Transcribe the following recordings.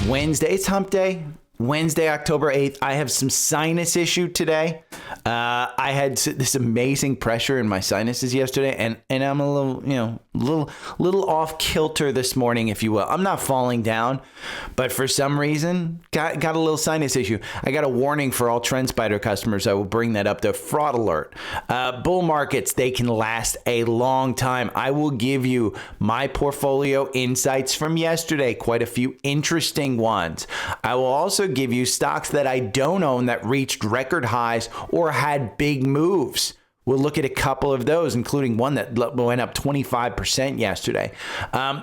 Wednesday, it's hump day. Wednesday, October 8th. I have some sinus issue today. I had this amazing pressure in my sinuses yesterday, and I'm a little off kilter this morning, if you will. I'm not falling down, but for some reason, got a little sinus issue. I got a warning for all TrendSpider customers. I will bring that up to fraud alert. Bull markets, they can last a long time. I will give you my portfolio insights from yesterday, quite a few interesting ones. I will also give you stocks that I don't own that reached record highs or had big moves. We'll look at a couple of those, including one that went up 25% yesterday.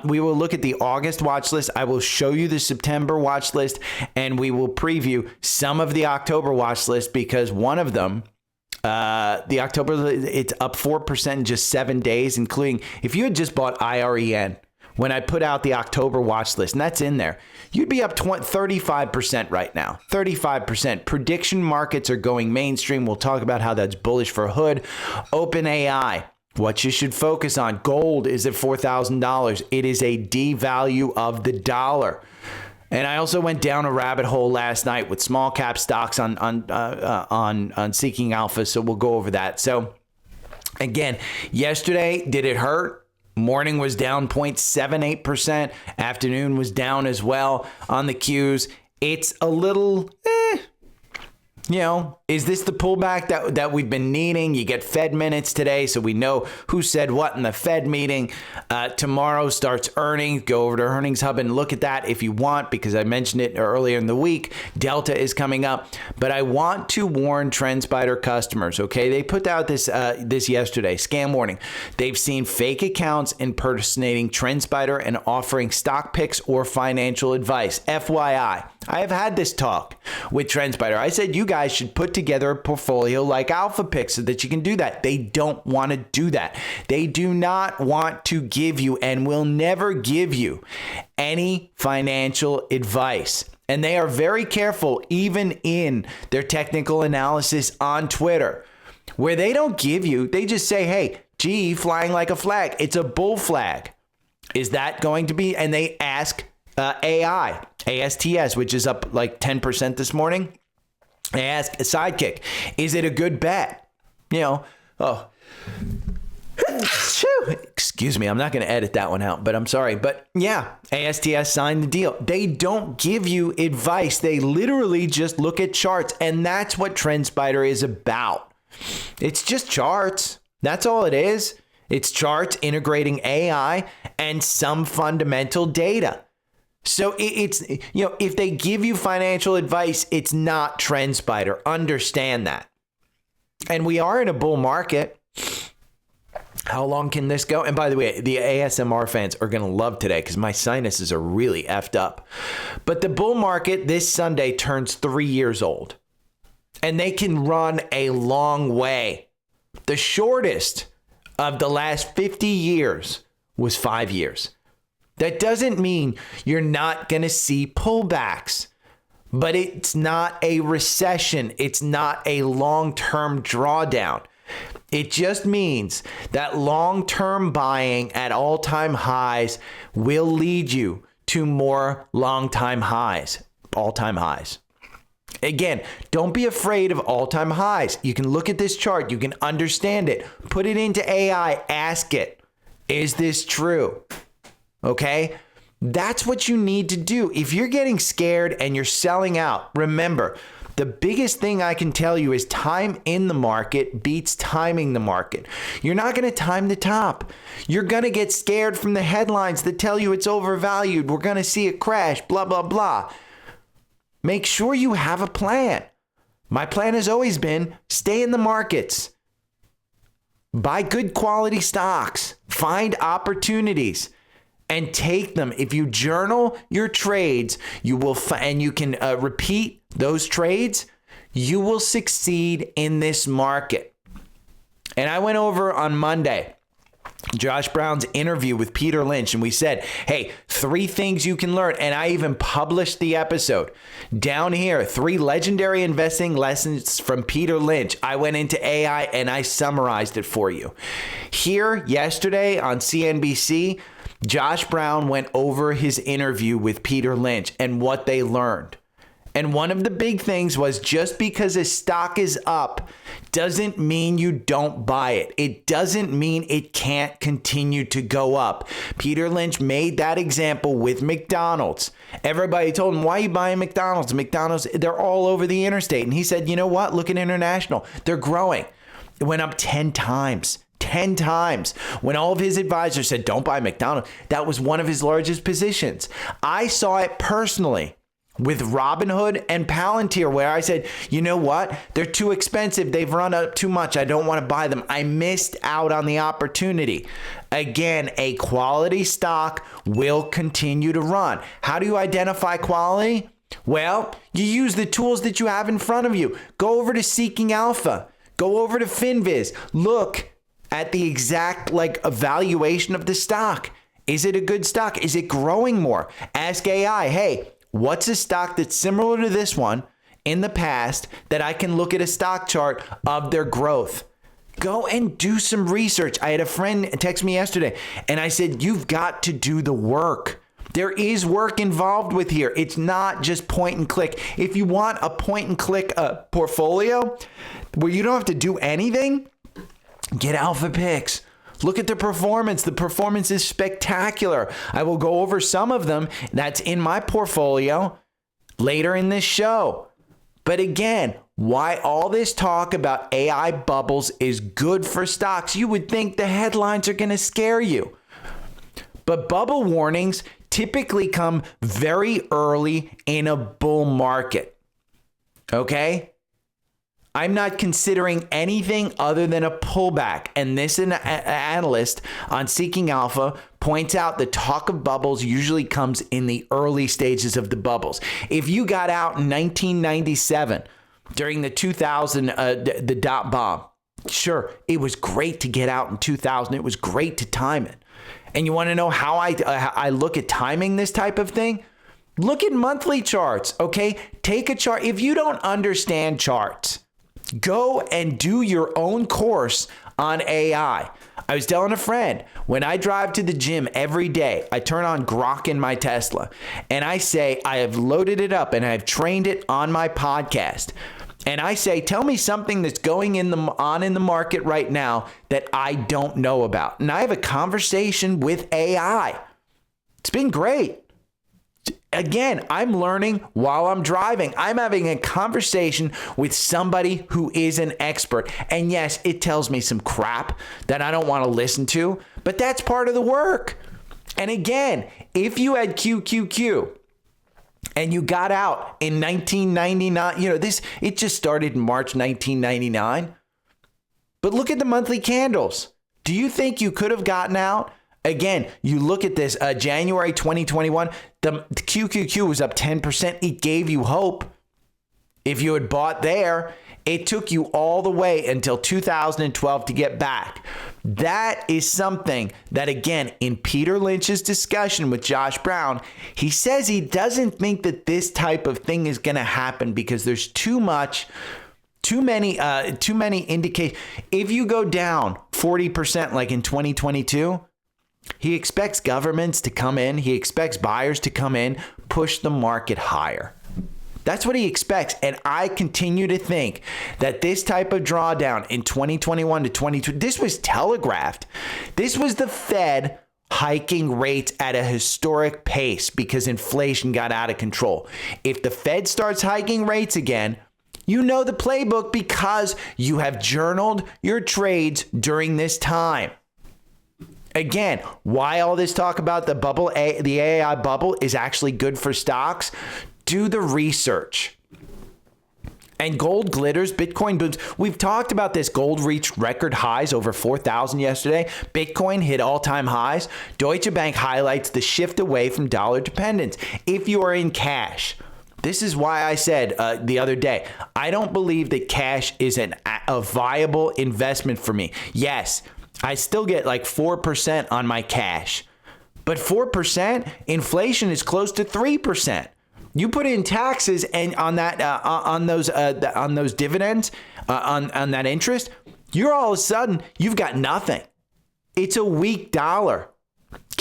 We will look at the August watch list. I will show you the September watch list, and we will preview some of the October watch list because one of them, the October, it's up 4% in just 7 days, including if you had just bought IREN when I put out the October watch list, and that's in there, you'd be up 35% right now. 35%. Prediction markets are going mainstream. We'll talk about how that's bullish for Hood. OpenAI, what you should focus on. Gold is at $4,000. It is a devalue of the dollar. And I also went down a rabbit hole last night with small cap stocks on Seeking Alpha, so we'll go over that. So again, yesterday, did it hurt? Morning was down 0.78%. Afternoon was down as well on the Qs. It's a little, is this the pullback that we've been needing? You get Fed minutes today, so we know who said what in the Fed meeting. Tomorrow starts earnings. Go over to Earnings Hub and look at that if you want, because I mentioned it earlier in the week. Delta is coming up, but I want to warn TrendSpider customers, okay? They put out this yesterday, scam warning. They've seen fake accounts impersonating TrendSpider and offering stock picks or financial advice. FYI, I have had this talk with TrendSpider. I said you guys should put together a portfolio like Alpha Picks so that you can do that. They don't want to do that. They do not want to give you and will never give you any financial advice. And they are very careful, even in their technical analysis on Twitter, where they don't give you, they just say, hey, GE flying like a flag. It's a bull flag. Is that going to be? And they ask ASTS, which is up like 10% this morning. They ask a Sidekick, is it a good bet? Excuse me, I'm not going to edit that one out, but I'm sorry. But yeah, ASTS signed the deal. They don't give you advice. They literally just look at charts, and that's what TrendSpider is about. It's just charts. That's all it is. It's charts integrating AI and some fundamental data. So it's, if they give you financial advice, it's not TrendSpider. Understand that. And we are in a bull market. How long can this go? And by the way, the ASMR fans are going to love today because my sinuses are really effed up. But the bull market this Sunday turns 3 years old. And they can run a long way. The shortest of the last 50 years was 5 years. That doesn't mean you're not going to see pullbacks, but it's not a recession. It's not a long-term drawdown. It just means that long-term buying at all-time highs will lead you to more all-time highs. Again, don't be afraid of all-time highs. You can look at this chart. You can understand it. Put it into AI. Ask it. Is this true? Okay, that's what you need to do. If you're getting scared and you're selling out, remember, the biggest thing I can tell you is time in the market beats timing the market. You're not going to time the top. You're going to get scared from the headlines that tell you it's overvalued. We're going to see it crash, blah, blah, blah. Make sure you have a plan. My plan has always been stay in the markets. Buy good quality stocks. Find opportunities. And take them. If you journal your trades, you will and you can repeat those trades, you will succeed in this market. And I went over on Monday Josh Brown's interview with Peter Lynch, and we said, hey, 3 things you can learn. And I even published the episode down here, 3 legendary investing lessons from Peter Lynch. I went into AI and I summarized it for you. Here yesterday on CNBC, Josh Brown went over his interview with Peter Lynch and what they learned. And one of the big things was just because a stock is up doesn't mean you don't buy it. It doesn't mean it can't continue to go up. Peter Lynch made that example with McDonald's. Everybody told him, why are you buying McDonald's? McDonald's, they're all over the interstate. And he said, you know what? Look at International. They're growing. It went up 10 times. 10 times. When all of his advisors said, don't buy McDonald's, that was one of his largest positions. I saw it personally with Robinhood and Palantir, where I said, you know what? They're too expensive. They've run up too much. I don't want to buy them. I missed out on the opportunity. Again, a quality stock will continue to run. How do you identify quality? Well, you use the tools that you have in front of you. Go over to Seeking Alpha. Go over to FinViz. Look at the exact evaluation of the stock. Is it a good stock? Is it growing more? Ask AI, hey, what's a stock that's similar to this one in the past that I can look at a stock chart of their growth? Go and do some research. I had a friend text me yesterday and I said, you've got to do the work. There is work involved with here. It's not just point and click. If you want a point and click portfolio where you don't have to do anything, get Alpha Picks. Look at the performance. The performance is spectacular. I will go over some of them that's in my portfolio later in this show. But again, why all this talk about AI bubbles is good for stocks? You would think the headlines are going to scare you. But bubble warnings typically come very early in a bull market. Okay? I'm not considering anything other than a pullback. And this analyst on Seeking Alpha points out the talk of bubbles usually comes in the early stages of the bubbles. If you got out in 1997 during the 2000, the dot bomb, sure, it was great to get out in 2000. It was great to time it. And you want to know how I look at timing this type of thing? Look at monthly charts, okay? Take a chart. If you don't understand charts, go and do your own course on AI. I was telling a friend, when I drive to the gym every day, I turn on Grok in my Tesla and I say, I have loaded it up and I've trained it on my podcast. And I say, tell me something that's going on in the market right now that I don't know about. And I have a conversation with AI. It's been great. Again, I'm learning while I'm driving. I'm having a conversation with somebody who is an expert. And yes, it tells me some crap that I don't want to listen to, but that's part of the work. And again, if you had QQQ and you got out in 1999, it just started in March 1999. But look at the monthly candles. Do you think you could have gotten out? Again, you look at this, January 2021, the QQQ was up 10%. It gave you hope. If you had bought there, it took you all the way until 2012 to get back. That is something that, again, in Peter Lynch's discussion with Josh Brown, he says he doesn't think that this type of thing is going to happen because there's too many indications. If you go down 40% like in 2022, he expects governments to come in. He expects buyers to come in, push the market higher. That's what he expects. And I continue to think that this type of drawdown in 2021 to 2022, this was telegraphed. This was the Fed hiking rates at a historic pace because inflation got out of control. If the Fed starts hiking rates again, you know the playbook because you have journaled your trades during this time. Again, why all this talk about the bubble, the AI bubble is actually good for stocks? Do the research. And gold glitters, Bitcoin booms. We've talked about this. Gold reached record highs over 4,000 yesterday. Bitcoin hit all-time highs. Deutsche Bank highlights the shift away from dollar dependence. If you are in cash, this is why I said the other day, I don't believe that cash is a viable investment for me. Yes, I still get like 4% on my cash, but 4%, inflation is close to 3%. You put in taxes and on that on those dividends on that interest, you're all of a sudden you've got nothing. It's a weak dollar.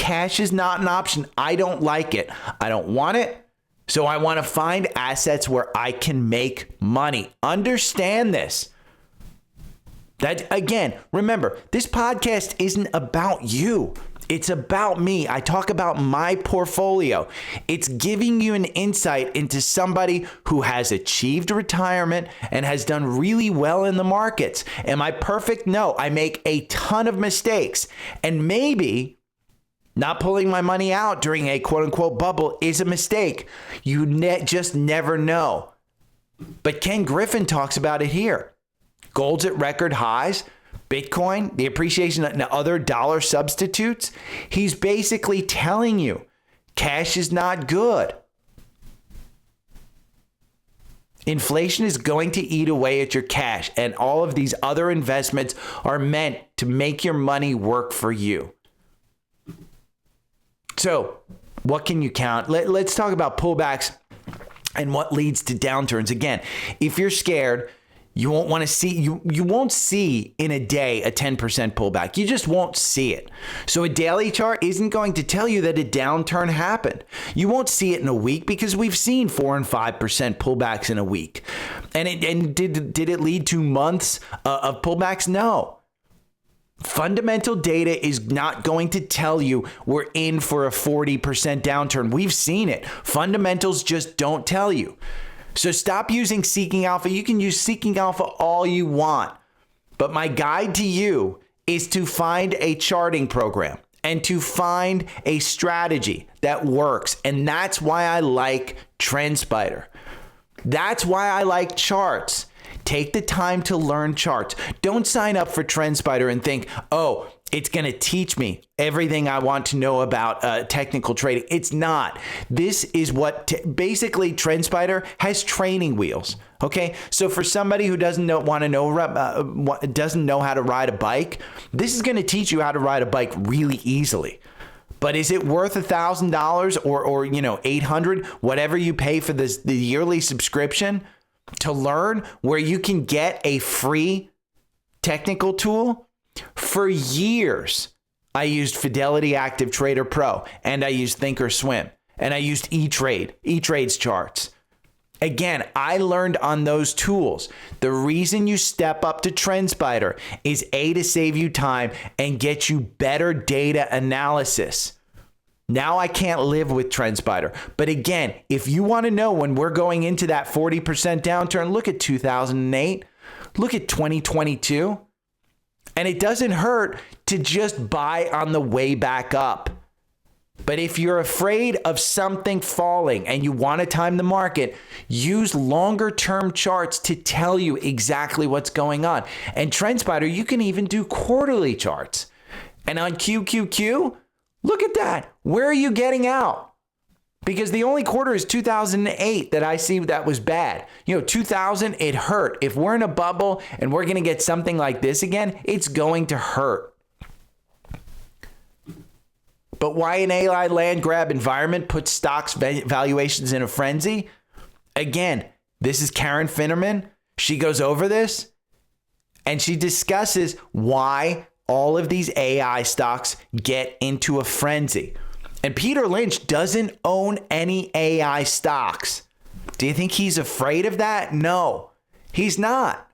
cash is not an option. I don't like it. I don't want it. So I want to find assets where I can make money. Understand this. That, again, remember, this podcast isn't about you. It's about me. I talk about my portfolio. It's giving you an insight into somebody who has achieved retirement and has done really well in the markets. Am I perfect? No, I make a ton of mistakes. And maybe not pulling my money out during a quote unquote bubble is a mistake. You just never know. But Ken Griffin talks about it here. Gold's at record highs. Bitcoin, the appreciation and other dollar substitutes. He's basically telling you cash is not good. Inflation is going to eat away at your cash, and all of these other investments are meant to make your money work for you. So what can you count? Let's talk about pullbacks and what leads to downturns. Again, if you're scared, you won't want to see, you won't see in a day a 10% pullback. You just won't see it. So a daily chart isn't going to tell you that a downturn happened. You won't see it in a week because we've seen 4 and 5% pullbacks in a week. And did it lead to months of pullbacks? No. Fundamental data is not going to tell you we're in for a 40% downturn. We've seen it. Fundamentals just don't tell you. So stop using Seeking Alpha. You can use Seeking Alpha all you want. But my guide to you is to find a charting program and to find a strategy that works. And that's why I like TrendSpider. That's why I like charts. Take the time to learn charts. Don't sign up for TrendSpider and think, oh, it's going to teach me everything I want to know about technical trading. It's not. This is what basically TrendSpider has training wheels. Okay, so for somebody who doesn't know how to ride a bike, this is going to teach you how to ride a bike really easily. But is it worth $1,000 or $800, whatever you pay for the yearly subscription to learn where you can get a free technical tool? For years, I used Fidelity Active Trader Pro, and I used Thinkorswim, and I used E-Trade's charts. Again, I learned on those tools. The reason you step up to TrendSpider is A, to save you time and get you better data analysis. Now I can't live with TrendSpider. But again, if you want to know when we're going into that 40% downturn, look at 2008, look at 2022. And it doesn't hurt to just buy on the way back up. But if you're afraid of something falling and you want to time the market, use longer term charts to tell you exactly what's going on. And TrendSpider, you can even do quarterly charts. And on QQQ, look at that. Where are you getting out? Because the only quarter is 2008 that I see that was bad. 2000, it hurt. If we're in a bubble and we're going to get something like this again, it's going to hurt. But why an AI land grab environment puts stocks valuations in a frenzy? Again, this is Karen Finnerman. She goes over this and she discusses why all of these AI stocks get into a frenzy. And Peter Lynch doesn't own any AI stocks. Do you think he's afraid of that? No, he's not.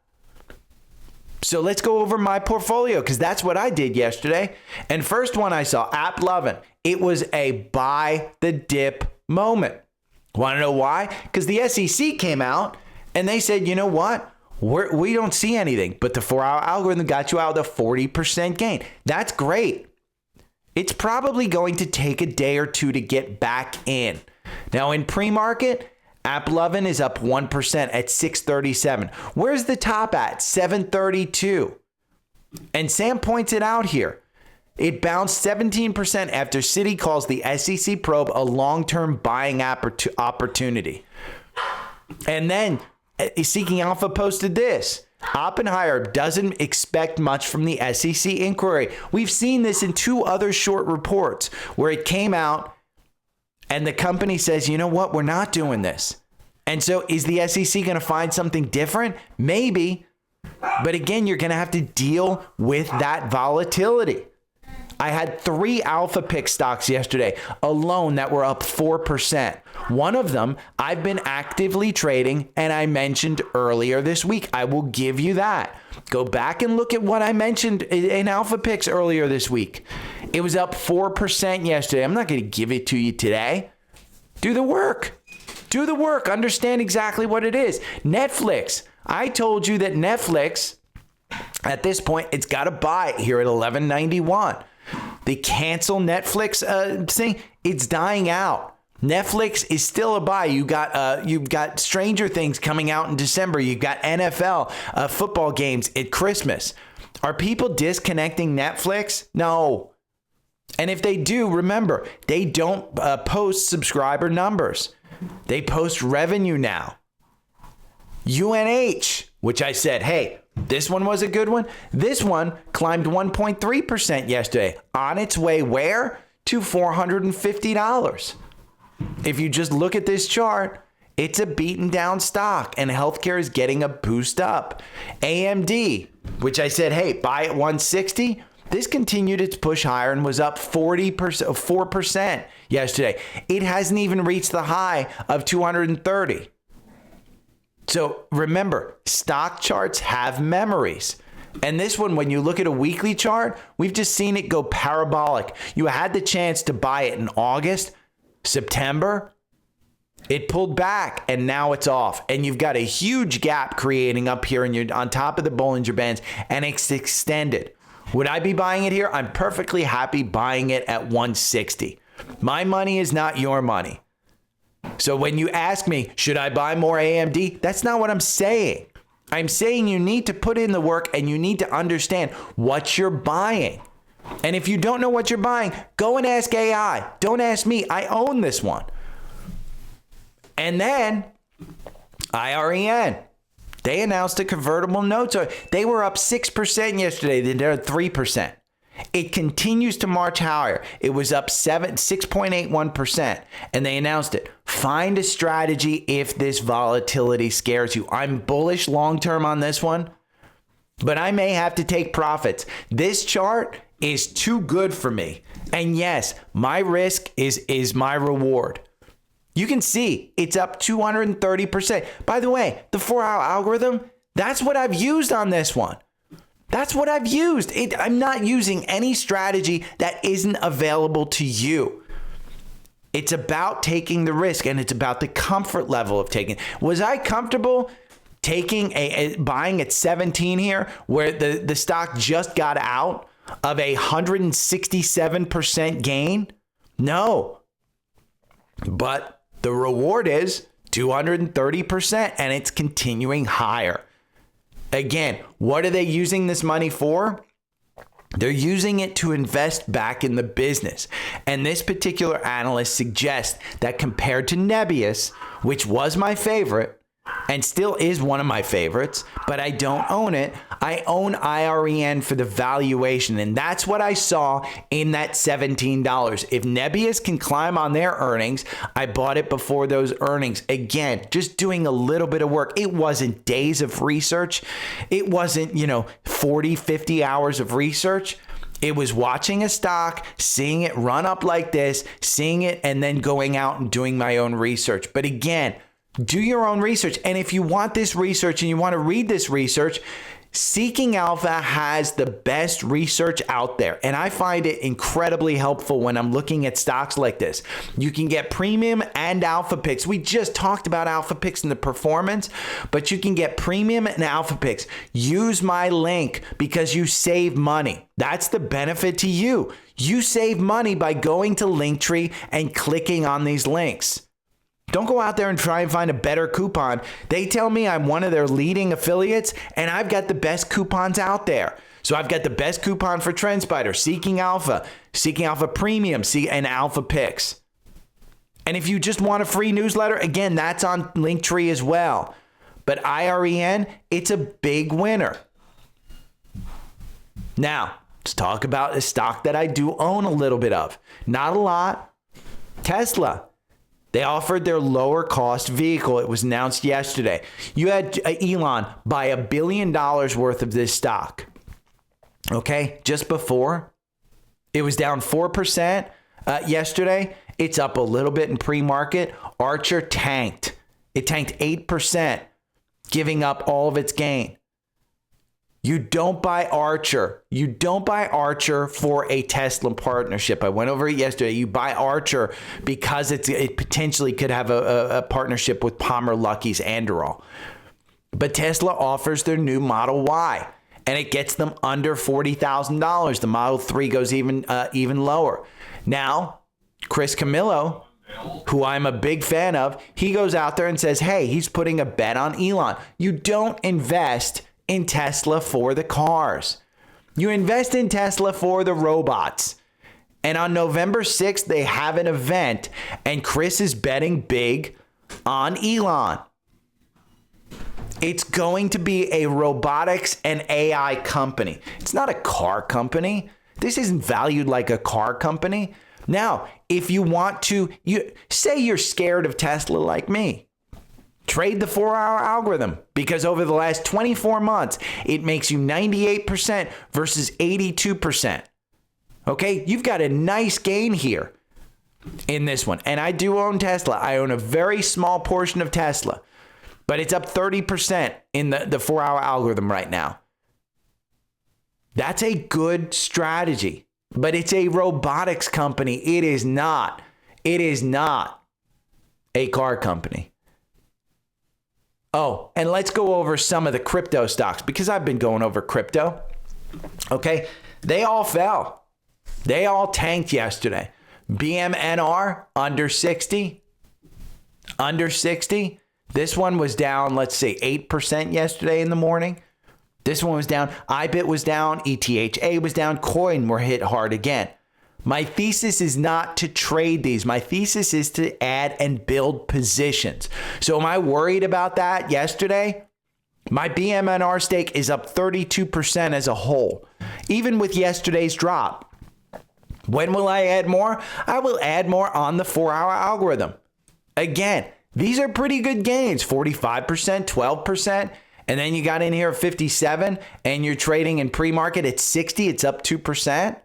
So let's go over my portfolio because that's what I did yesterday. And first one I saw, AppLovin. It was a buy the dip moment. Want to know why? Because the SEC came out and they said, you know what? We don't see anything, but the 4-hour algorithm got you out with a 40% gain. That's great. It's probably going to take a day or two to get back in. Now in pre-market, AppLovin is up 1% at 637. Where's the top at? 732. And Sam points it out here. It bounced 17% after Citi calls the SEC probe a long-term buying opportunity. And then Seeking Alpha posted this. Oppenheimer doesn't expect much from the SEC inquiry. We've seen this in 2 other short reports where it came out and the company says, you know what, we're not doing this. And so is the SEC going to find something different? Maybe. But again, you're going to have to deal with that volatility. I had 3 alpha pick stocks yesterday alone that were up 4%. One of them I've been actively trading, and I mentioned earlier this week. I will give you that. Go back and look at what I mentioned in alpha picks earlier this week. It was up 4% yesterday. I'm not going to give it to you today. Do the work. Do the work. Understand exactly what it is. Netflix. I told you that Netflix, at this point, it's got to buy here at $11.91. The cancel Netflix thing, it's dying out. Netflix is still a buy. You've got Stranger Things coming out in December. You've got NFL football games at Christmas. Are people disconnecting Netflix? No. And if they do, remember, they don't post subscriber numbers. They post revenue now. UNH, which I said, hey, this one was a good one. This one climbed 1.3% yesterday, on its way where? To $450. If you just look at this chart, it's a beaten down stock, and healthcare is getting a boost up. AMD, which I said, hey, buy at 160. This continued its push higher and was up 4% yesterday. It hasn't even reached the high of 230. So remember, stock charts have memories. And this one, when you look at a weekly chart, we've just seen it go parabolic. You had the chance to buy it in August, September. It pulled back, and now it's off. And you've got a huge gap creating up here, and you're on top of the Bollinger Bands, and it's extended. Would I be buying it here? I'm perfectly happy buying it at 160. My money is not your money. So when you ask me, should I buy more AMD? That's not what I'm saying. I'm saying you need to put in the work, and you need to understand what you're buying. And if you don't know what you're buying, go and ask AI. Don't ask me. I own this one. And then IREN. They announced a convertible note. So they were up 6% yesterday. They're at 3%. It continues to march higher. It was up 6.81%, and they announced it. Find a strategy if this volatility scares you. I'm bullish long-term on this one, but I may have to take profits. This chart is too good for me. And yes, my risk is my reward. You can see it's up 230%. By the way, the 4-hour algorithm, that's what I've used on this one. That's what I've used. I'm not using any strategy that isn't available to you. It's about taking the risk, and it's about the comfort level of taking. Was I comfortable taking buying at 17 here, where the stock just got out of a 167% gain? No. But the reward is 230%, and it's continuing higher. Again, what are they using this money for? They're using it to invest back in the business. And this particular analyst suggests that compared to Nebius, which was my favorite and still is one of my favorites, but I don't own it. I own IREN for the valuation. And that's what I saw in that $17. If Nebius can climb on their earnings, I bought it before those earnings. Again, just doing a little bit of work. It wasn't days of research. It wasn't, 40, 50 hours of research. It was watching a stock, seeing it run up like this, seeing it, and then going out and doing my own research. But again, do your own research. And if you want this research and you want to read this research, Seeking Alpha has the best research out there, and I find it incredibly helpful when I'm looking at stocks like this. You can get premium and alpha picks. We just talked about alpha picks and the performance, but you can get premium and alpha picks. Use my link because you save money. That's the benefit to you. You save money by going to Linktree and clicking on these links. Don't go out there and try and find a better coupon. They tell me I'm one of their leading affiliates, and I've got the best coupons out there. So I've got the best coupon for TrendSpider, Seeking Alpha Premium, and Alpha Picks. And if you just want a free newsletter, again, that's on Linktree as well. But IREN, it's a big winner. Now, let's talk about a stock that I do own a little bit of. Not a lot. Tesla. They offered their lower cost vehicle. It was announced yesterday. You had Elon buy $1 billion worth of this stock. Okay, just before It was down 4% yesterday. It's up a little bit in pre-market. Archer tanked. It tanked 8%, giving up all of its gain. You don't buy Archer. You don't buy Archer for a Tesla partnership. I went over it yesterday. You buy Archer because it potentially could have a partnership with Palmer Luckey's Anduril. But Tesla offers their new Model Y, and it gets them under $40,000. The Model 3 goes even lower. Now, Chris Camillo, who I'm a big fan of, he goes out there and says, hey, he's putting a bet on Elon. You don't invest in Tesla for the cars. You invest in Tesla for the robots. And on November 6th, they have an event, and Chris is betting big on Elon. It's going to be a robotics and AI company. It's not a car company. This isn't valued like a car company. Now, if you want to, say you're scared of Tesla like me, trade the 4-hour algorithm, because over the last 24 months, it makes you 98% versus 82%. Okay, you've got a nice gain here in this one. And I do own Tesla. I own a very small portion of Tesla, but it's up 30% in the 4-hour algorithm right now. That's a good strategy, but it's a robotics company. It is not a car company. Oh, and let's go over some of the crypto stocks, because I've been going over crypto. Okay, they all fell. They all tanked yesterday. BMNR under 60. Under 60. This one was down, let's say 8% yesterday in the morning. This one was down. IBIT was down. ETHA was down. Coin were hit hard again. My thesis is not to trade these. My thesis is to add and build positions. So am I worried about that yesterday? My BMNR stake is up 32% as a whole, even with yesterday's drop. When will I add more? I will add more on the 4-hour algorithm. Again, these are pretty good gains, 45%, 12%. And then you got in here at 57 and you're trading in pre-market at 60. It's up 2%.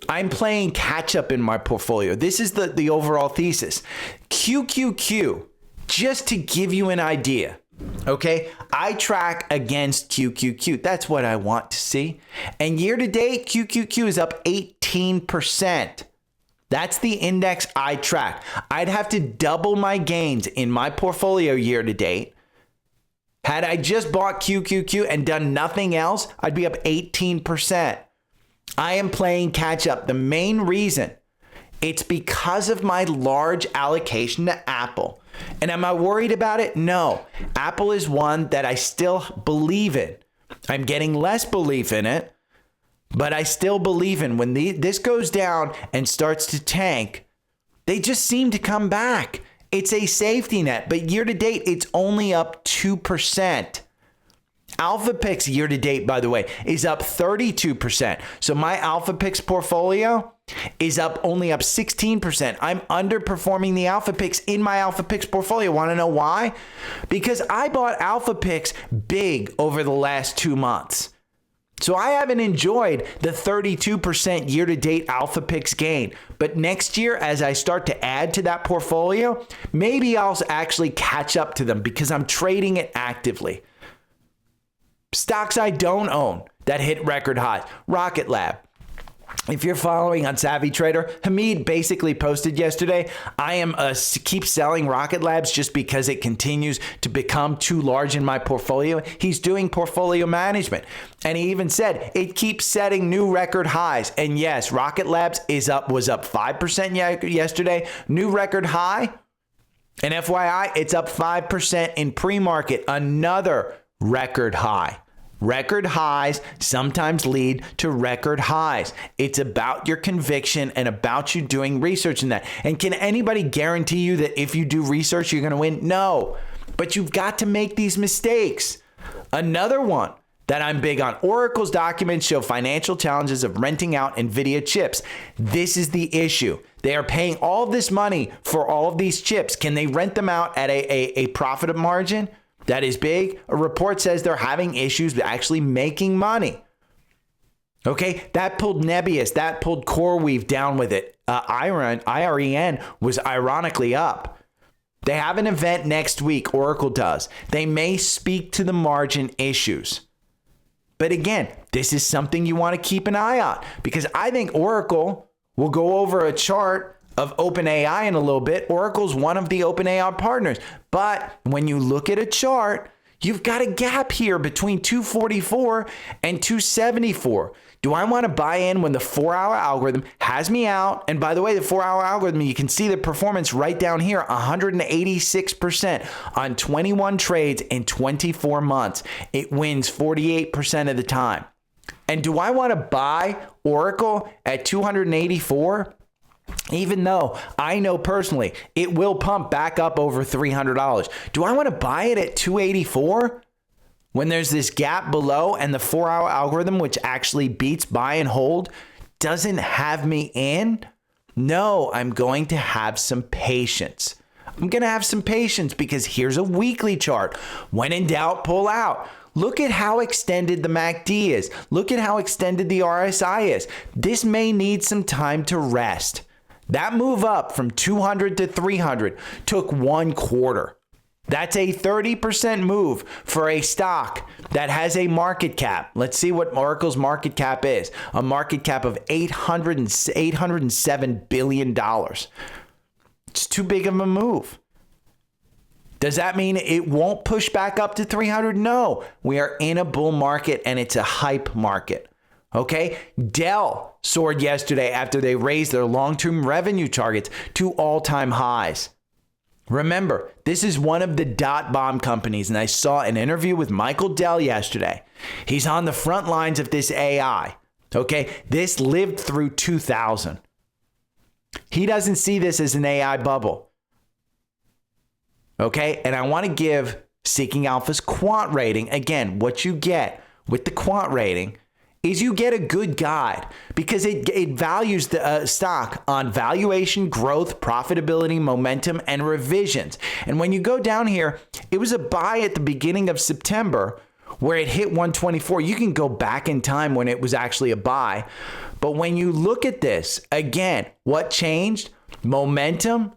I'm playing catch up in my portfolio. This is the overall thesis. QQQ, just to give you an idea. Okay, I track against QQQ. That's what I want to see. And year to date, QQQ is up 18%. That's the index I track. I'd have to double my gains in my portfolio year to date. Had I just bought QQQ and done nothing else, I'd be up 18%. I am playing catch up. The main reason, it's because of my large allocation to Apple. And am I worried about it? No. Apple is one that I still believe in. I'm getting less belief in it, but I still believe in when this goes down and starts to tank, they just seem to come back. It's a safety net, but year to date, it's only up 2%. AlphaPix year to date, by the way, is up 32%. So my AlphaPix portfolio is only up 16%. I'm underperforming the AlphaPix in my AlphaPix portfolio. Want to know why? Because I bought AlphaPix big over the last 2 months. So I haven't enjoyed the 32% year-to-date AlphaPix gain. But next year, as I start to add to that portfolio, maybe I'll actually catch up to them because I'm trading it actively. Stocks I don't own that hit record highs. Rocket Lab. If you're following on Savvy Trader, Hamid basically posted yesterday, I am keep selling Rocket Labs just because it continues to become too large in my portfolio. He's doing portfolio management. And he even said it keeps setting new record highs. And yes, Rocket Labs was up 5% yesterday. New record high. And FYI, it's up 5% in pre-market. Another record high. Record highs sometimes lead to record highs. It's about your conviction and about you doing research in that. And can anybody guarantee you that if you do research, you're going to win? No, but you've got to make these mistakes. Another one that I'm big on, Oracle's documents show financial challenges of renting out NVIDIA chips. This is the issue. They are paying all this money for all of these chips. Can they rent them out at a profit margin? That is big. A report says they're having issues with actually making money. Okay, that pulled Nebius, that pulled CoreWeave down with it. IREN was ironically up. They have an event next week, Oracle does. They may speak to the margin issues. But again, this is something you want to keep an eye on because I think Oracle will go over a chart of OpenAI in a little bit. Oracle's one of the OpenAI partners. But when you look at a chart, you've got a gap here between 244 and 274. Do I want to buy in when the 4-hour algorithm has me out? And by the way, the 4-hour algorithm, you can see the performance right down here, 186% on 21 trades in 24 months. It wins 48% of the time. And do I want to buy Oracle at 284? Even though I know personally it will pump back up over $300. Do I want to buy it at 284? When there's this gap below and the 4-hour algorithm, which actually beats buy and hold, doesn't have me in? No, I'm going to have some patience. I'm going to have some patience because here's a weekly chart. When in doubt, pull out. Look at how extended the MACD is. Look at how extended the RSI is. This may need some time to rest. That move up from 200 to 300 took 1 quarter. That's a 30% move for a stock that has a market cap. Let's see what Oracle's market cap is. A market cap of $807 billion. It's too big of a move. Does that mean it won't push back up to 300? No, we are in a bull market and it's a hype market. Okay, Dell soared yesterday after they raised their long-term revenue targets to all-time highs. Remember, this is one of the dot bomb companies, and I saw an interview with Michael Dell yesterday. He's on the front lines of this AI. Okay, this lived through 2000. He doesn't see this as an AI bubble. Okay, and I want to give Seeking Alpha's quant rating. Again, what you get with the quant rating is you get a good guide because it values the stock on valuation, growth, profitability, momentum, and revisions. And when you go down here, it was a buy at the beginning of September where it hit 124. You can go back in time when it was actually a buy. But when you look at this, again, what changed? Momentum,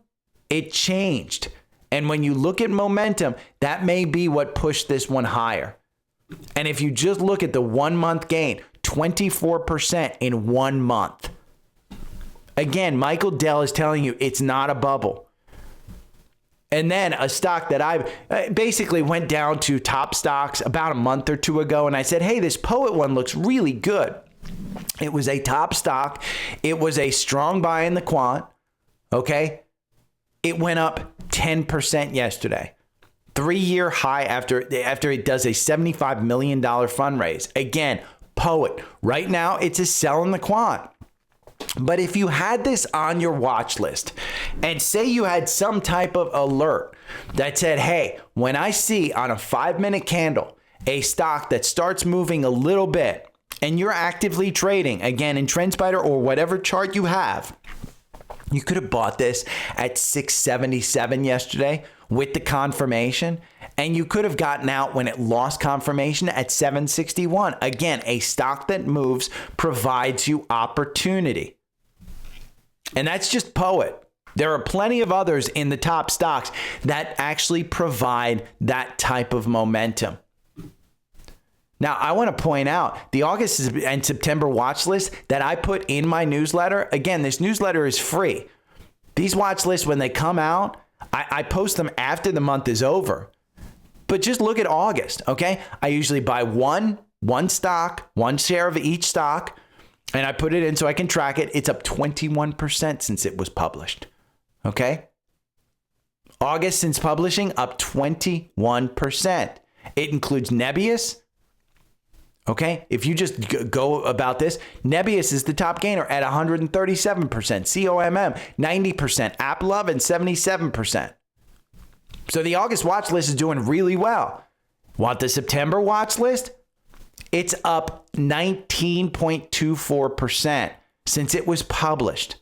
it changed. And when you look at momentum, that may be what pushed this one higher. And if you just look at the 1 month gain, 24% in 1 month. Again, Michael Dell is telling you it's not a bubble. And then a stock that I basically went down to top stocks about a month or two ago, and I said, hey, this Poet one looks really good. It was a top stock. It was a strong buy in the quant. Okay. It went up 10% yesterday. 3-year high after it does a $75 million fundraise. Again, Poet. Right now, it's a sell in the quant. But if you had this on your watch list and say you had some type of alert that said, hey, when I see on a 5-minute candle a stock that starts moving a little bit and you're actively trading, again, in TrendSpider or whatever chart you have, you could have bought this at 677 yesterday with the confirmation, and you could have gotten out when it lost confirmation at 761. Again, a stock that moves provides you opportunity. And that's just Poet. There are plenty of others in the top stocks that actually provide that type of momentum. Now, I want to point out the August and September watch list that I put in my newsletter. Again, this newsletter is free. These watch lists, when they come out, I post them after the month is over. But just look at August, okay? I usually buy one stock, one share of each stock, and I put it in so I can track it. It's up 21% since it was published, okay? August since publishing, up 21%. It includes Nebius. Okay, if you just go about this, Nebius is the top gainer at 137%, COMM 90%, AppLovin 77%. So the August watch list is doing really well. Want the September watch list? It's up 19.24% since it was published.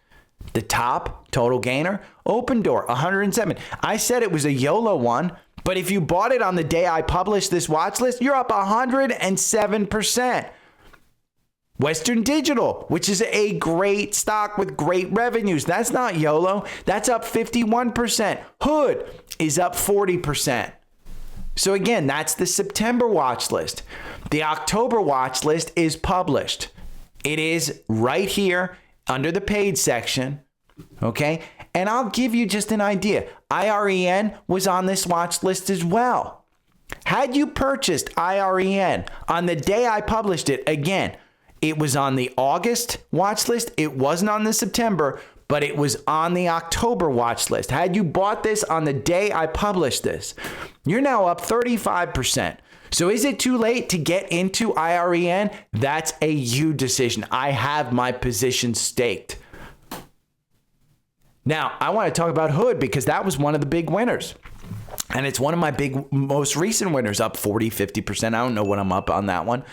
The top total gainer, Open Door 107. I said it was a YOLO one. But if you bought it on the day I published this watch list, you're up 107%. Western Digital, which is a great stock with great revenues. That's not YOLO. That's up 51%. Hood is up 40%. So again, that's the September watch list. The October watch list is published. It is right here under the paid section. Okay. And I'll give you just an idea. IREN was on this watch list as well. Had you purchased IREN on the day I published it, again, it was on the August watch list. It wasn't on the September, but it was on the October watch list. Had you bought this on the day I published this, you're now up 35%. So is it too late to get into IREN? That's a you decision. I have my position staked. Now, I want to talk about Hood because that was one of the big winners. And it's one of my most recent winners, up 40, 50%. I don't know what I'm up on that one.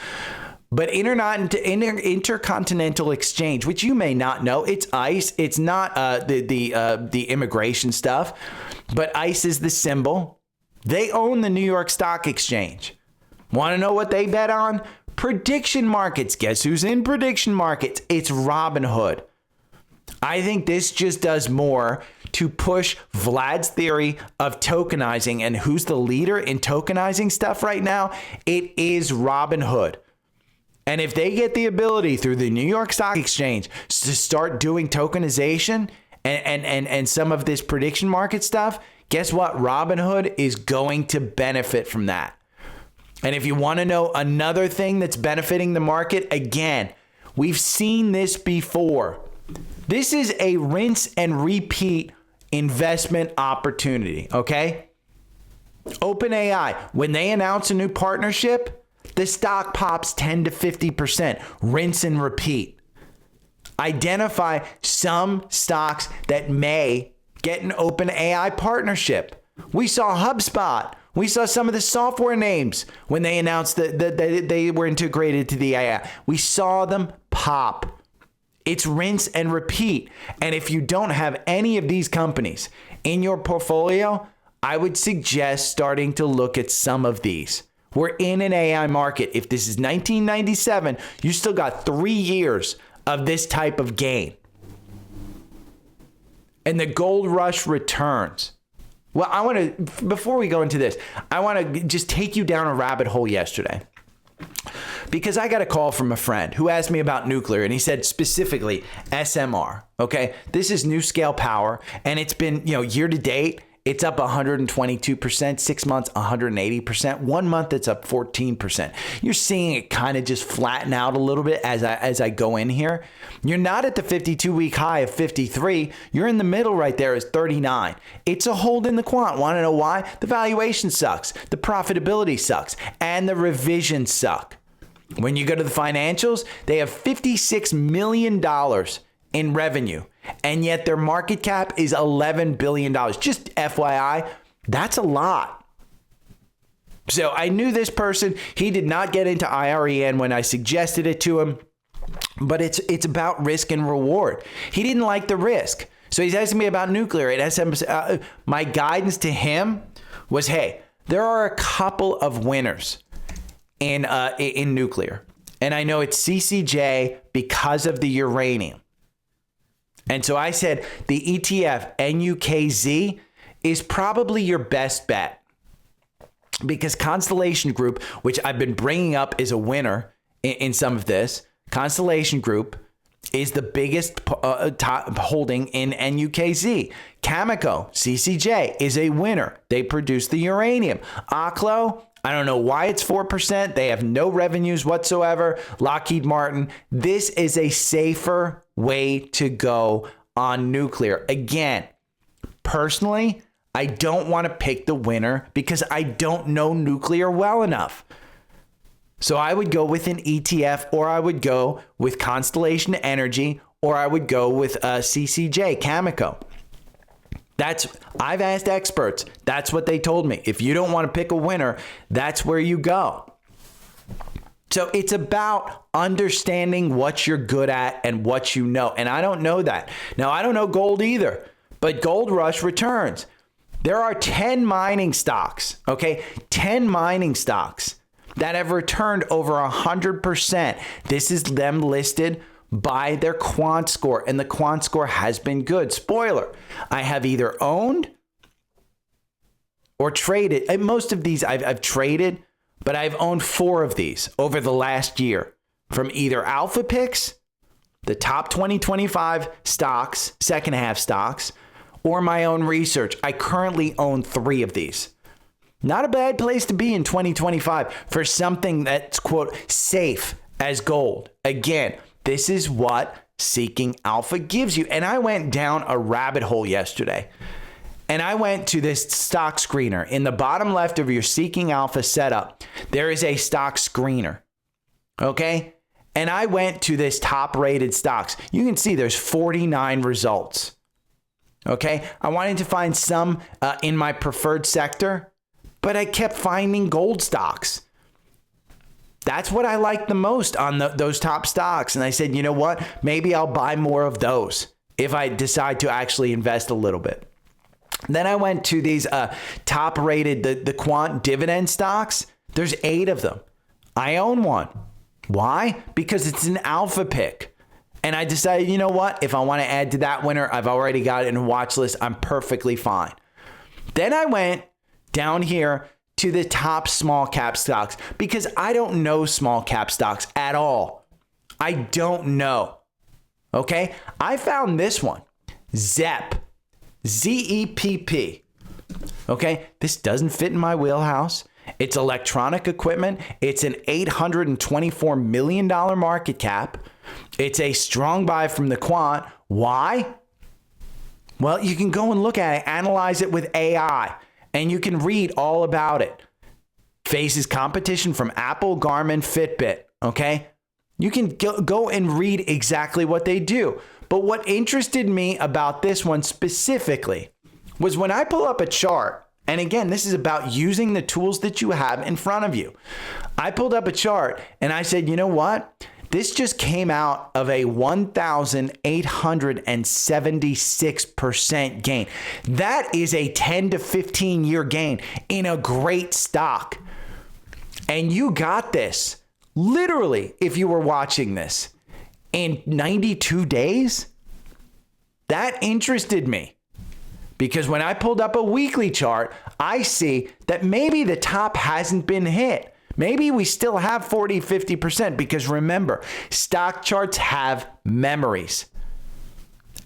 But Intercontinental Exchange, which you may not know, it's ICE. It's not the immigration stuff, but ICE is the symbol. They own the New York Stock Exchange. Want to know what they bet on? Prediction markets. Guess who's in prediction markets? It's Robinhood. I think this just does more to push Vlad's theory of tokenizing. And who's the leader in tokenizing stuff right now? It is Robinhood. And if they get the ability through the New York Stock Exchange to start doing tokenization and some of this prediction market stuff, guess what? Robinhood is going to benefit from that. And if you want to know another thing that's benefiting the market, again, we've seen this before. This is a rinse and repeat investment opportunity, okay? OpenAI, when they announce a new partnership, the stock pops 10 to 50%. Rinse and repeat. Identify some stocks that may get an OpenAI partnership. We saw HubSpot. We saw some of the software names when they announced that they were integrated to the AI. We saw them pop. It's rinse and repeat. And if you don't have any of these companies in your portfolio, I would suggest starting to look at some of these. We're in an AI market. If this is 1997, you still got 3 years of this type of gain. And the gold rush returns. Well, I want to, before we go into this, I want to just take you down a rabbit hole yesterday. Because I got a call from a friend who asked me about nuclear, and he said specifically SMR. Okay, this is New Scale Power, and it's been, year to date, it's up 122%, 6 months, 180%, 1 month, it's up 14%. You're seeing it kind of just flatten out a little bit as I go in here. You're not at the 52-week high of 53. You're in the middle right there is 39. It's a hold in the quant. Want to know why? The valuation sucks. The profitability sucks. And the revisions suck. When you go to the financials, they have $56 million in revenue, and yet their market cap is $11 billion. Just FYI, that's a lot. So I knew this person. He did not get into IREN when I suggested it to him, but it's about risk and reward. He didn't like the risk. So he's asking me about nuclear. At SM, my guidance to him was, hey, there are a couple of winners in nuclear. And I know it's CCJ because of the uranium. And so I said the ETF NUKZ is probably your best bet because Constellation Group, which I've been bringing up as a winner in some of this, Constellation Group is the biggest top holding in NUKZ. Cameco, CCJ, is a winner. They produce the uranium. Oklo, I don't know why it's 4%. They have no revenues whatsoever. Lockheed Martin. This is a safer way to go on nuclear. Again, personally, I don't want to pick the winner because I don't know nuclear well enough. So I would go with an ETF, or I would go with Constellation Energy, or I would go with CCJ, Cameco. I've asked experts. That's what they told me. If you don't want to pick a winner, that's where you go. So it's about understanding what you're good at and what you know. And I don't know that. Now, I don't know gold either, but gold rush returns. There are 10 mining stocks, okay? 10 mining stocks that have returned over 100%. This is them listed by their quant score, and the quant score has been good. Spoiler, I have either owned or traded. And most of these I've traded, but I've owned 4 of these over the last year from either Alpha Picks, the top 2025 stocks, second half stocks, or my own research. I currently own 3 of these. Not a bad place to be in 2025 for something that's, quote, safe as gold. Again, this is what Seeking Alpha gives you. And I went down a rabbit hole yesterday. And I went to this stock screener. In the bottom left of your Seeking Alpha setup, there is a stock screener. Okay? And I went to this top rated stocks. You can see there's 49 results. Okay? I wanted to find some in my preferred sector, but I kept finding gold stocks. That's what I like the most on those top stocks. And I said, you know what? Maybe I'll buy more of those if I decide to actually invest a little bit. Then I went to these top rated, the quant dividend stocks. There's 8 of them. I own one. Why? Because it's an alpha pick. And I decided, you know what? If I want to add to that winner, I've already got it in a watch list. I'm perfectly fine. Then I went down here to the top small cap stocks because I don't know small cap stocks at all. I don't know. Okay. I found this one, ZEP, ZEPP. Okay. This doesn't fit in my wheelhouse. It's electronic equipment. It's an $824 million market cap. It's a strong buy from the quant. Why? Well, you can go and look at it, analyze it with AI. And you can read all about it. Faces competition from Apple, Garmin, Fitbit, okay? You can go and read exactly what they do. But what interested me about this one specifically was when I pull up a chart, and again, this is about using the tools that you have in front of you. I pulled up a chart and I said, you know what? This just came out of a 1,876% gain. That is a 10 to 15 year gain in a great stock. And you got this literally, if you were watching this, in 92 days. That interested me because when I pulled up a weekly chart, I see that maybe the top hasn't been hit. Maybe we still have 40, 50% because remember, stock charts have memories.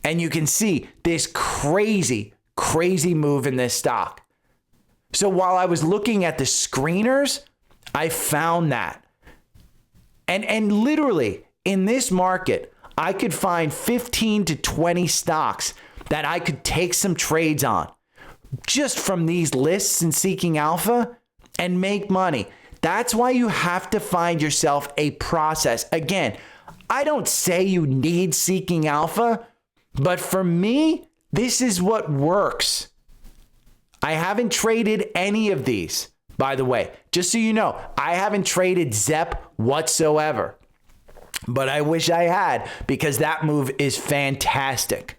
And you can see this crazy move in this stock. So while I was looking at the screeners, I found that. And literally in this market, I could find 15 to 20 stocks that I could take some trades on just from these lists and Seeking Alpha and make money. That's why you have to find yourself a process. Again, I don't say you need Seeking Alpha, but for me, this is what works. I haven't traded any of these, by the way. Just so you know, I haven't traded ZEP whatsoever. But I wish I had because that move is fantastic.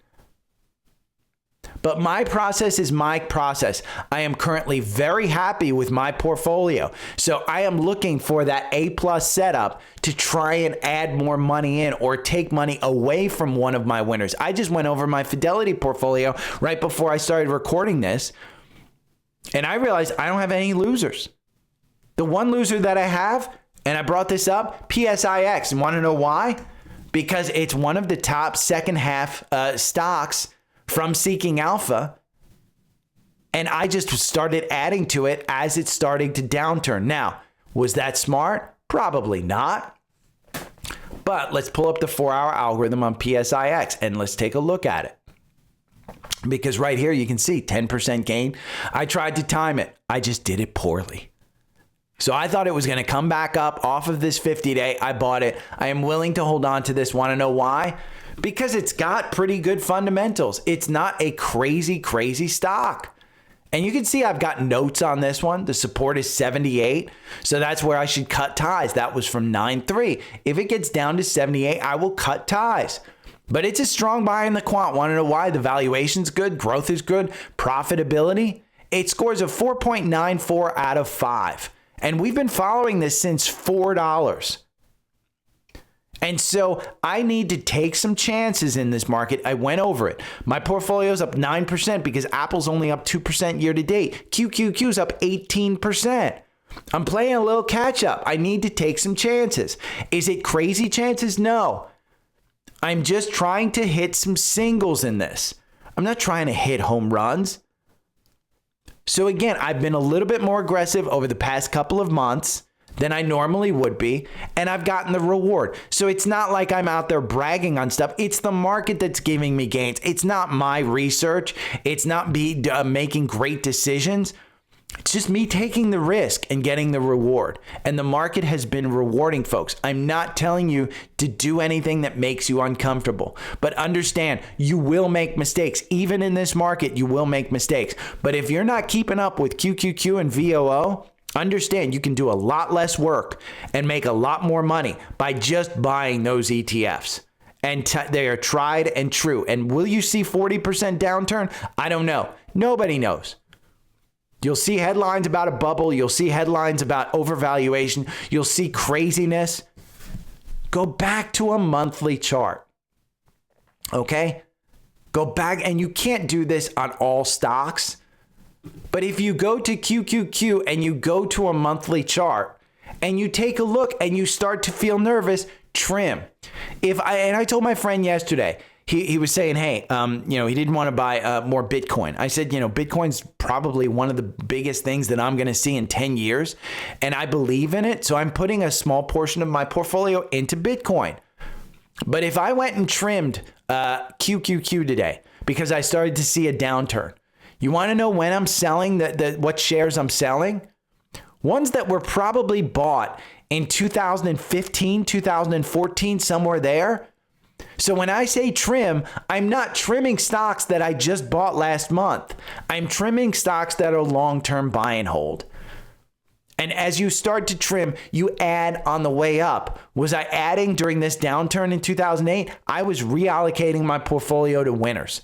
But my process is my process. I am currently very happy with my portfolio. So I am looking for that A+ setup to try and add more money in or take money away from one of my winners. I just went over my Fidelity portfolio right before I started recording this. And I realized I don't have any losers. The one loser that I have, and I brought this up, PSIX. And want to know why? Because it's one of the top second half stocks from Seeking Alpha. And I just started adding to it as it's starting to downturn. Now, was that smart? Probably not. But let's pull up the 4-hour algorithm on PSIX and let's take a look at it. Because right here you can see 10% gain. I tried to time it. I just did it poorly. So I thought it was going to come back up off of this 50-day. I bought it. I am willing to hold on to this. Want to know why? Because it's got pretty good fundamentals. It's not a crazy stock. And you can see I've got notes on this one. The support is 78. So that's where I should cut ties. That was from 9.3. If it gets down to 78, I will cut ties. But it's a strong buy in the quant. Want to know why? The valuation's good. Growth is good. Profitability. It scores a 4.94 out of 5. And we've been following this since $4. And so I need to take some chances in this market. I went over it. My portfolio is up 9% because Apple's only up 2% year to date. QQQ's up 18%. I'm playing a little catch up. I need to take some chances. Is it crazy chances? No. I'm just trying to hit some singles in this. I'm not trying to hit home runs. So again, I've been a little bit more aggressive over the past couple of months than I normally would be, and I've gotten the reward. So it's not like I'm out there bragging on stuff. It's the market that's giving me gains. It's not my research. It's not me making great decisions. It's just me taking the risk and getting the reward. And the market has been rewarding, folks. I'm not telling you to do anything that makes you uncomfortable. But understand, you will make mistakes. Even in this market, you will make mistakes. But if you're not keeping up with QQQ and VOO, understand you can do a lot less work and make a lot more money by just buying those ETFs. And they are tried and true. And will you see 40% downturn? I don't know. Nobody knows. You'll see headlines about a bubble. You'll see headlines about overvaluation. You'll see craziness. Go back to a monthly chart. Okay? Go back, and you can't do this on all stocks. But if you go to QQQ and you go to a monthly chart and you take a look and you start to feel nervous, trim. I told my friend yesterday, he was saying, hey, he didn't want to buy more Bitcoin. I said, Bitcoin's probably one of the biggest things that I'm going to see in 10 years. And I believe in it. So I'm putting a small portion of my portfolio into Bitcoin. But if I went and trimmed QQQ today because I started to see a downturn, you want to know when I'm selling, what shares I'm selling? Ones that were probably bought in 2015, 2014, somewhere there. So when I say trim, I'm not trimming stocks that I just bought last month. I'm trimming stocks that are long-term buy and hold. And as you start to trim, you add on the way up. Was I adding during this downturn in 2008? I was reallocating my portfolio to winners.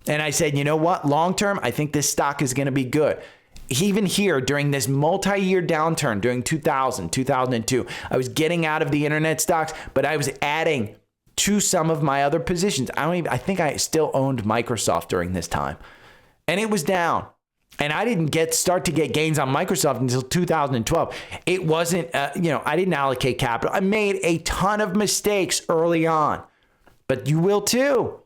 And I said, you know what? Long term, I think this stock is going to be good. Even here during this multi-year downturn during 2000, 2002, I was getting out of the internet stocks, but I was adding to some of my other positions. I think I still owned Microsoft during this time. And it was down. And I didn't start to get gains on Microsoft until 2012. It wasn't, I didn't allocate capital. I made a ton of mistakes early on, but you will too.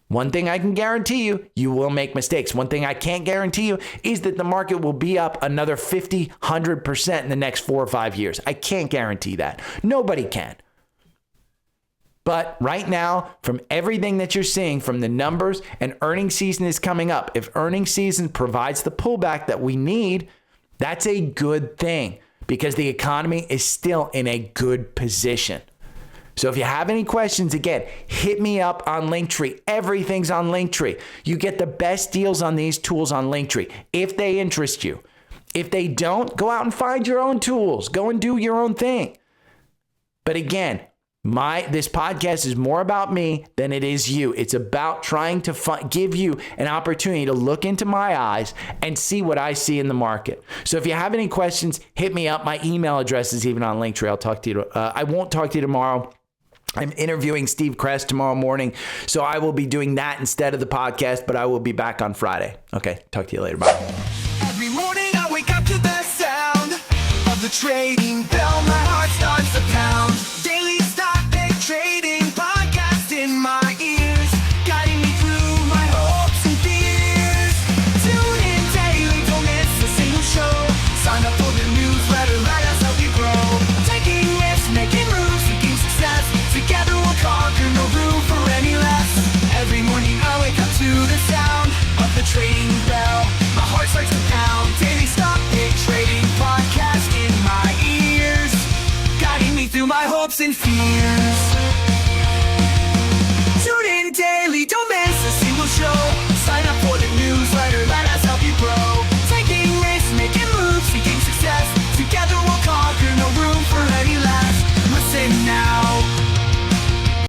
One thing I can guarantee you, you will make mistakes. One thing I can't guarantee you is that the market will be up another 50, 100% in the next 4 or 5 years. I can't guarantee that. Nobody can. But right now, from everything that you're seeing from the numbers, and earnings season is coming up. If earnings season provides the pullback that we need, that's a good thing because the economy is still in a good position. So if you have any questions, again, hit me up on Linktree. Everything's on Linktree. You get the best deals on these tools on Linktree if they interest you. If they don't, go out and find your own tools. Go and do your own thing. But again, this podcast is more about me than it is you. It's about trying to give you an opportunity to look into my eyes and see what I see in the market. So if you have any questions, hit me up. My email address is even on Linktree. I'll talk to you. I won't talk to you tomorrow. I'm interviewing Steve Kress tomorrow morning, so I will be doing that instead of the podcast, but I will be back on Friday. Okay, talk to you later. Bye. Every morning I wake up to the sound of the trading bell. My heart starts to pound. Daily stock pick trading podcast in my ears, guiding me through my hopes and fears. Tune in daily, don't miss a single show. Sign up for the newsletter, let us help you grow. Taking risks, making moves, seeking success. Together we'll conquer, no room for any less. Every morning I wake up to the sound of the trading bell. My heart starts to pound. Daily stock pick trading podcast in my ears, guiding me through my hopes and fears.